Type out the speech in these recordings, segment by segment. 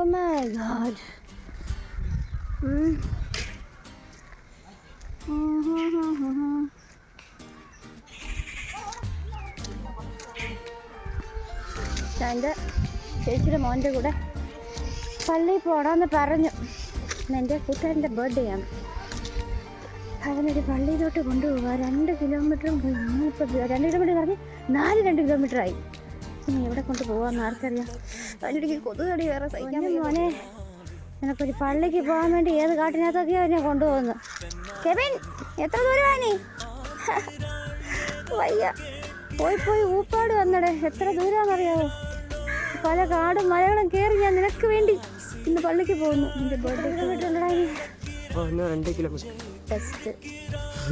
Oh my God. എൻ്റെ ചേച്ചിയുടെ മോൻ്റെ കൂടെ പള്ളിയിൽ പോടാന്ന് പറഞ്ഞു. എൻ്റെ കൂട്ടുകാരൻ്റെ ബർത്ത്ഡേ ആണ്. അതിനൊരു പള്ളിയിലോട്ട് കൊണ്ടുപോവുക. 2 കിലോമീറ്ററും 2 കിലോമീറ്റർ പറഞ്ഞ് 2 കിലോമീറ്ററായി. ഇനി എവിടെ കൊണ്ട് പോകാമെന്ന് ആർക്കറിയാം. അതിനിടയ്ക്ക് കൊതുകടി വേറെ സഹിക്കാൻ മോനെ. നിനക്കൊരു പള്ളിക്ക് പോകാൻ വേണ്ടി ഏത് കാട്ടിനകത്തൊക്കെയോ എന്നെ കൊണ്ടുപോകുന്നു. കെവിൻ, എത്ര ദൂരമാണ്? വയ്യ, പോയി ഊപ്പാട് വന്നടേ. എത്ര ദൂരമാണെന്നറിയാവോ? പല കാടും മലകളും കയറി ഞാൻ നിനക്ക് വേണ്ടി ഇന്ന് പള്ളിക്ക് പോകുന്നു. എൻ്റെ ബർത്ത്ഡേ കിലോമീറ്റർ 2 കിലോമീറ്റർ ടെസ്റ്റ്.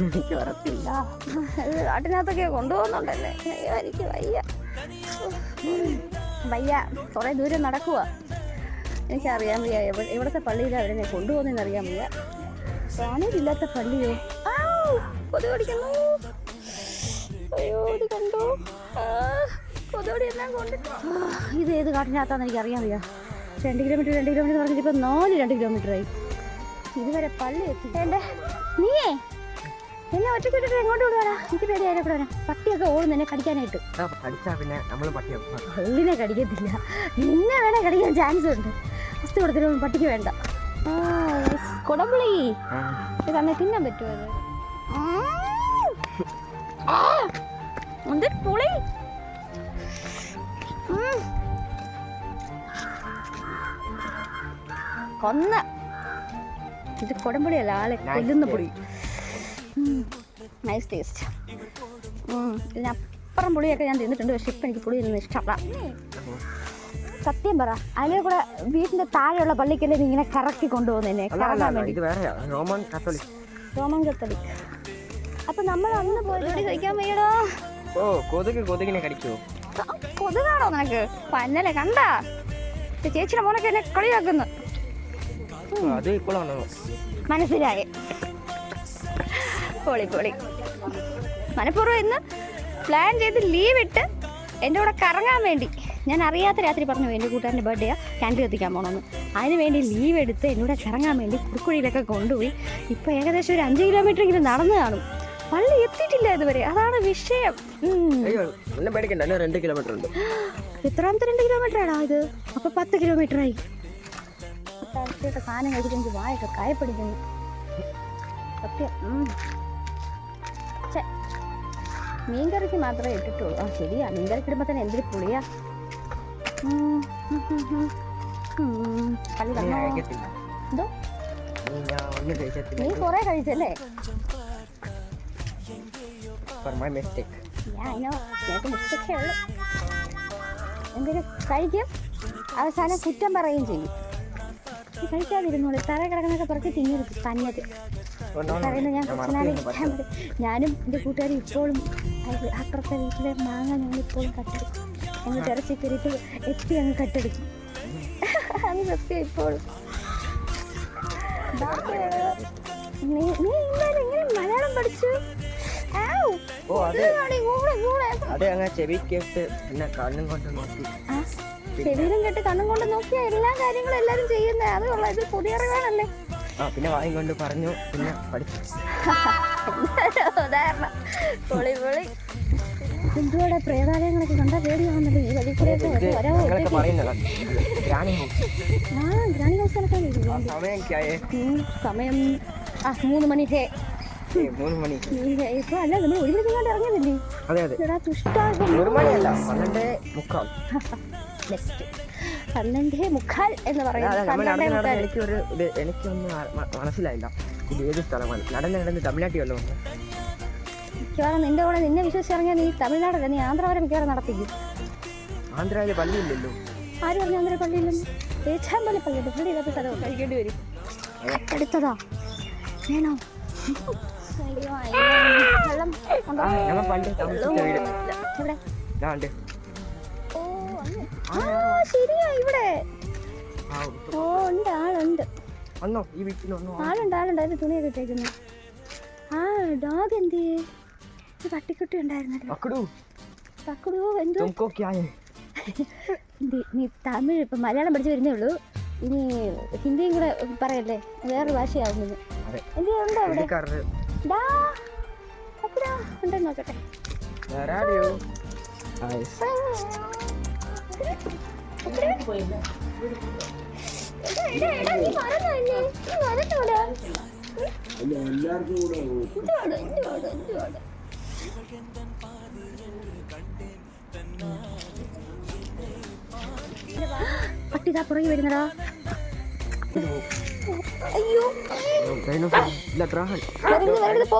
എനിക്ക് ഉറപ്പില്ല. കാട്ടിനകത്തൊക്കെ കൊണ്ടുപോകുന്നുണ്ടല്ലേ. എനിക്ക് വയ്യ, കുറേ ദൂരം നടക്കുക. എനിക്കറിയാൻ വയ്യ എവിടുത്തെ പള്ളിയിലാണ് അവരെന്നെ കൊണ്ടുപോകുന്നതെന്ന് അറിയാൻ വയ്യ. പ്രാണിയില്ലാത്ത പള്ളിയോ? കൊതുക് കടിക്കുന്നു. അയ്യോ, ഇത് കണ്ടോ? കൊതുകടി എല്ലാം കൊണ്ട്. ഇത് ഏത് കാട്ടിനകത്താന്ന് എനിക്ക് അറിയാൻ വയ്യ. 2 കിലോമീറ്റർ പറഞ്ഞിട്ട് ഇപ്പം 2 കിലോമീറ്ററായി. ഇതുവരെ പള്ളി എത്തിക്കേണ്ടേ. നീയേ എന്നെ ഒറ്റയ്ക്ക് ഇട്ടിട്ട് എങ്ങോട്ട് വിടുവാടാ? എനിക്ക് പേടിയായാലും കൂടെ വരാം. പട്ടിയൊക്കെ ഓടുന്നു എന്നെ കടിക്കാനായിട്ട്. പള്ളിനെ കടിക്കത്തില്ല, നിന്നെ വേണേ കടിക്കാൻ ചാൻസ് ഉണ്ട്. വസ്തു കൊടുത്തിട്ട് പട്ടിക്ക് വേണ്ട. കൊടമ്പുളി ഇത് തന്നെ തിന്നാൻ പറ്റുമോ? അത് എന്തൊരു പുളി. കൊന്ന ഇത് കൊടമ്പുളിയല്ല, ആളെ കൊല്ലുന്ന പുളി. Nice taste. ഇതിനപ്പുറം പുളിയൊക്കെ ഞാൻ തിന്നിട്ടുണ്ട്. പക്ഷെ ഇപ്പം എനിക്ക് പുളി തിന്നുന്നത് ഇഷ്ടമല്ല. സത്യം പറ, അതിലെ കൂടെ വീട്ടിന്റെ താഴെയുള്ള പള്ളിക്കല്ലേ നീ ഇങ്ങനെ കറക്കി കൊണ്ടുപോകുന്നതിനെ കറങ്ങാൻ വേണ്ടി? Roman Catholic. അപ്പൊ നമ്മൾ അന്ന് പോയി കഴിക്കാൻ വയ്യടോ. കൊതുകിനെ കടിക്കോ? കൊതുകാണോ നിനക്ക്? പന്നലെ കണ്ടാ ചേച്ചിയുടെ മോനൊക്കെ എന്നെ കളിയാക്കുന്നു. മനസ്സിലായി. പൊളി. മനഃപൂർവ്വം ഇന്ന് പ്ലാൻ ചെയ്ത് ലീവ് ഇട്ട് എൻ്റെ കൂടെ കറങ്ങാൻ വേണ്ടി. ഞാൻ അറിയാത്ത രാത്രി പറഞ്ഞു എൻ്റെ കൂട്ടുകാരൻ്റെ ബർത്ത്ഡേയാ, ക്യാൻഡിൽ എത്തിക്കാൻ പോകണമെന്ന്. അതിന് വേണ്ടി ലീവ് എടുത്ത് എന്നോട് കറങ്ങാൻ വേണ്ടി കുറുക്കുഴിയിലൊക്കെ കൊണ്ടുപോയി. ഇപ്പോൾ ഏകദേശം ഒരു 5 കിലോമീറ്റർ ഇങ്ങനെ നടന്നു കാണും. പള്ളി എത്തിയിട്ടില്ല ഇതുവരെ, അതാണ് വിഷയം. 2 കിലോമീറ്റർ ഉണ്ട്. എത്രാമത്തെ 2 കിലോമീറ്ററാണോ ഇത്? അപ്പോൾ 10 കിലോമീറ്ററായി. സാധനം കഴിച്ചിട്ട് എനിക്ക് വായൊക്കെ കായപ്പിടിക്കുന്നു സത്യം. മീൻകറിക്ക് മാത്രമേ ഇട്ടിട്ടുള്ളൂ. ശരിയാ, മീൻകറിക്ക് ഇടുമ്പോൾ തന്നെ എന്തൊരു പുളിയാ. എന്തോ നീ കൊറേ കഴിച്ചല്ലേ? എന്തിനു കഴിക്കും, അവസാനം കുറ്റം പറയുകയും ചെയ്യും. കഴിക്കാതിരുന്നോളൂ. തറ കിടക്കുന്നൊക്കെ പുറത്ത് തിന്നരുത് തന്നത് പറയുന്നത്. ഞാൻ കുറച്ച് ഞാനും എൻ്റെ കൂട്ടുകാരും ഇപ്പോഴും അപ്പുറത്തെ വീട്ടിലെ മാങ്ങ ഞങ്ങളിപ്പോഴും കട്ടെടുക്കും. ഞങ്ങൾ ടെറസിൽ കയറിയിട്ട് എത്തി അങ്ങ് കട്ടെടുക്കും. അത് സത്യം. ഇപ്പോഴും നീ ഇന്നലെ എങ്ങനെ മലയാളം പഠിച്ചു? ചെവിയിലും കേട്ട് കണ്ണും കൊണ്ട് നോക്കിയാ എല്ലാ കാര്യങ്ങളും എല്ലാരും ചെയ്യുന്നത്. അതുള്ള ഇത് പുതിയ അറിവാണല്ലേ. പിന്നെ വാങ്ങിക്കൊണ്ട് പറഞ്ഞു, പിന്നെ പഠിച്ചു. ഉദാഹരണം പൊളി. എന്തുവാടെ പ്രേതാലയങ്ങളൊക്കെ കണ്ടാ പേടിയാവുന്നല്ലോ. ഈ വലിയ ഗ്രാനി ഹൗസിലൊക്കെ സമയം 3 മണി. ഇപ്പൊ അല്ല, നമ്മൾ 1 മണിക്കാണ്ട് ഇറങ്ങിയതല്ലേ? 12:45 എന്ന് പറയുന്നത്. എനിക്കൊന്നും മനസ്സിലായില്ല ഇത് ഏത് സ്ഥലമാണ്. നടന്ന് തമിഴ്നാട്ടിൽ വല്ലോ. മിക്കവാറും നിന്റെ കൂടെ നിന്നെ വിശ്വസിച്ചിറങ്ങിയാൽ നീ തമിഴ്നാടല്ല, നീ ആന്ധ്ര വരെ മിക്കവാറും നടത്തിക്കും. ആന്ധ്രയിലെ പള്ളിയില്ലല്ലോ. ആര് പറഞ്ഞു ആന്ധ്ര പള്ളിയില്ലെന്ന്? തേച്ചാമ്പലി പള്ളിയുണ്ട്. പള്ളി ഇല്ലാത്ത സ്ഥലം കഴിക്കേണ്ടി വരും. അടുത്തതാ വേണോ? വെള്ളം ശരിയാ ഇവിടെ. ഉണ്ട്, ആളുണ്ട്. ആളുണ്ട്. അതിന് തുണിയൊക്കെ ഇട്ടേക്കുന്നു. ഡോഗ് എന്ത് പട്ടിക്കുട്ടി ഉണ്ടായിരുന്നല്ലോ. നീ തമിഴ് ഇപ്പം മലയാളം പഠിച്ചു വരുന്നേ ഉള്ളൂ. ഇനി ഹിന്ദിയും കൂടെ പറയല്ലേ, വേറെ ഭാഷയാവുന്നത്. അതെ. എന്ത് ഉണ്ടോ അവിടെ? ഹിന്ദിക്കാരന് ഡാ, അപ്പടാ, ഉണ്ടെന്ന് നോക്കട്ടെ. Where are you? Hi. എടാ, നീ മറന്നോ എന്നെ? നീ മറന്നോടാ? എന്തുവാണ്? പട്ടിതാ പുറകെ വരുന്നടാ. അയ്യോ, Dinosaur. ഇല്ല, ത്രാഹൻ. വരുന്നത് പോ.